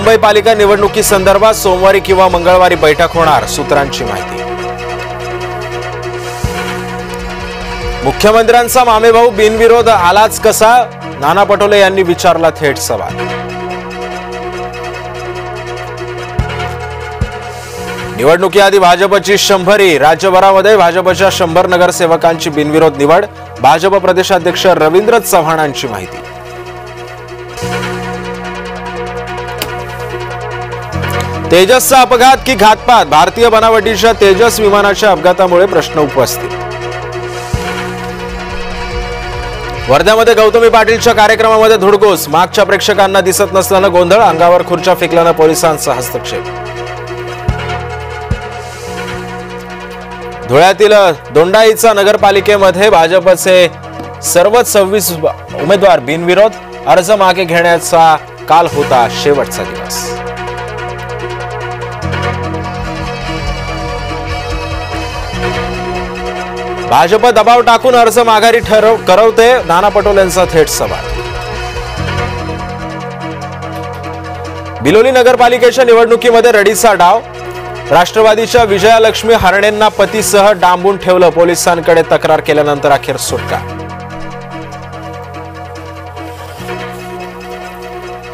मुंबई पालिका निवडणुकीसंदर्भात सोमवारी किंवा मंगळवारी बैठक होणार, सूत्रांची माहिती। मुख्यमंत्र्यांचा मामेभाऊ बिनविरोध आलाच कसा, नाना पटोले यांनी विचारला थेट सवाल। निवडणुकीआधी भाजपची 100री, राज्यभरामध्ये भाजपच्या 100 नगरसेवकांची बिनविरोध निवड, भाजप प्रदेशाध्यक्ष रवींद्र चव्हाणांची माहिती। तेजसचा अपघात की घातपात, भारतीय बनावटीच्या तेजस विमानाच्या अपघातामुळे प्रश्न उपस्थित। वर्ध्यामध्ये गौतमी पाटीलच्या कार्यक्रमामध्ये धुडगूस, मागच्या प्रेक्षकांना दिसत नसल्यानं गोंधळ, अंगावर खुर्च्या फेकल्यानं पोलिसांचा हस्तक्षेप। धुळ्यातील दोंडाईचा नगरपालिकेमध्ये भाजपचे सर्व 26 उमेदवार बिनविरोध, अर्ज मागे घेण्याचा काल होता शेवटचा दिवस। भाजप दबाव टाकून अर्ज माघारी करवते, नाना पटोलेंचा थेट सवाल। बिलोली नगरपालिकेच्या निवडणुकीमध्ये रडीचा डाव, राष्ट्रवादीच्या विजयालक्ष्मी हरणेंना पतीसह डांबून ठेवलं, पोलिसांकडे तक्रार केल्यानंतर अखेर सुटका।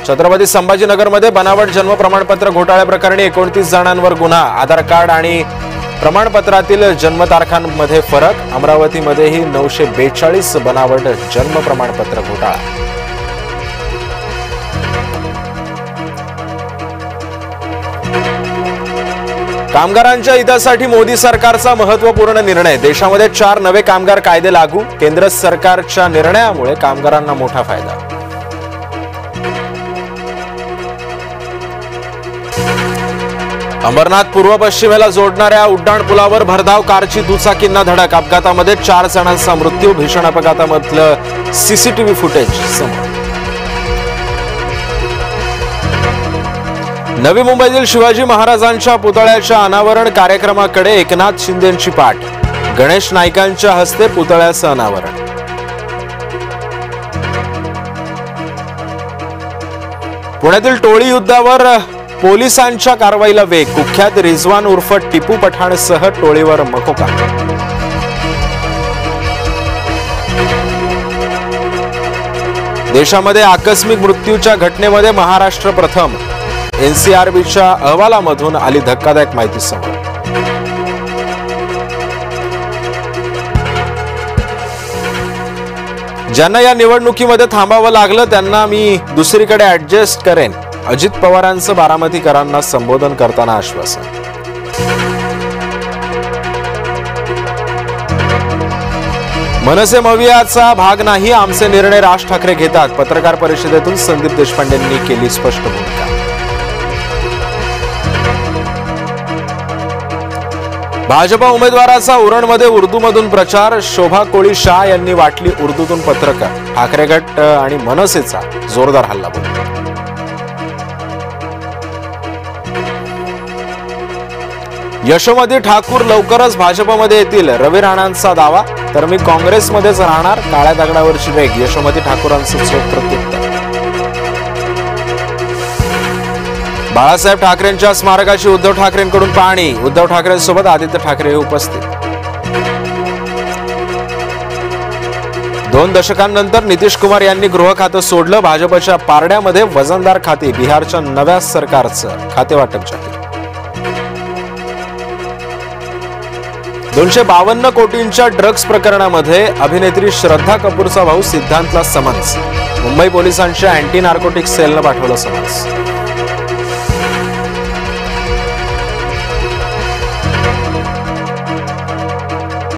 छत्रपती संभाजीनगरमध्ये बनावट जन्म प्रमाणपत्र घोटाळ्याप्रकरणी 29 जणांवर गुन्हा, आधार कार्ड आणि प्रमाणपत्रातील जन्मतारखांमध्ये फरक, अमरावतीमध्येही 942 बनावट जन्म प्रमाणपत्र घोटाळा। कामगारांच्या हितासाठी मोदी सरकारचा महत्त्वपूर्ण निर्णय, देशामध्ये 4 नवे कामगार कायदे लागू, केंद्र सरकारच्या निर्णयामुळे कामगारांना मोठा फायदा। अंबरनाथ पूर्व पश्चिमेला जोडणाऱ्या उड्डाणपुलावर भरधाव कारची दुचाकींना धडक, अपघातामध्ये 4 जणांचा मृत्यू, भीषण अपघातामधलं सीसीटीव्ही फुटेज समोर। नवी मुंबईतील शिवाजी महाराजांच्या पुतळ्याच्या अनावरण कार्यक्रमाकडे एकनाथ शिंदेंची पाठ, गणेश नाईकांच्या हस्ते पुतळ्याचं अनावरण। पुण्यातील टोळी युद्धावर पोलिसांच्या कारवाईला वेग, कुख्यात रिजवान उर्फ टिपू पठाणसह टोळीवर मकोका। देशामध्ये आकस्मिक मृत्यूच्या घटनेमध्ये महाराष्ट्र प्रथम, एनसीआरबीच्या अहवालामधून आली धक्कादायक माहिती समोर। ज्यांना या निवडणुकीमध्ये थांबावं लागलं त्यांना मी दुसरीकडे ऍडजस्ट करेन, अजित पवारांचं बारामतीकरांना संबोधन करताना आश्वासन। मनसे मवियाचा भाग नाही, आमचे निर्णय राज ठाकरे घेतात, पत्रकार परिषदेतून संदीप देशपांडेंनी केली स्पष्ट भूमिका। भाजपा उमेदवाराचा उरणमध्ये उर्दूमधून प्रचार, शोभा कोळी शाह यांनी वाटली उर्दूतून पत्रकार, ठाकरे गट आणि मनसेचा जोरदार हल्लाबोल। यशोमती ठाकूर लवकरच भाजपमध्ये येतील, रवी राणांचा दावा, तर मी काँग्रेसमध्येच राहणार, काळ्या दगडावरची रेग, यशोमती ठाकूरांचं चोख प्रत्युत्तर। बाळासाहेब ठाकरेंच्या स्मारकाची उद्धव ठाकरेंकडून पाहणी, उद्धव ठाकरेंसोबत आदित्य ठाकरे उपस्थित। 2 दशकांनंतर नितीश कुमार यांनी गृह खातं सोडलं, भाजपच्या पारड्यामध्ये वजनदार खाती, बिहारच्या नव्या सरकारचं खातेवाटप जाहीर। 252 कोटींच्या ड्रग्ज प्रकरणामध्ये अभिनेत्री श्रद्धा कपूरचा भाऊ सिद्धांतला समन्स, मुंबई पोलिसांच्या अँटी नार्कोटिक्स सेलनं पाठवलं समन्स।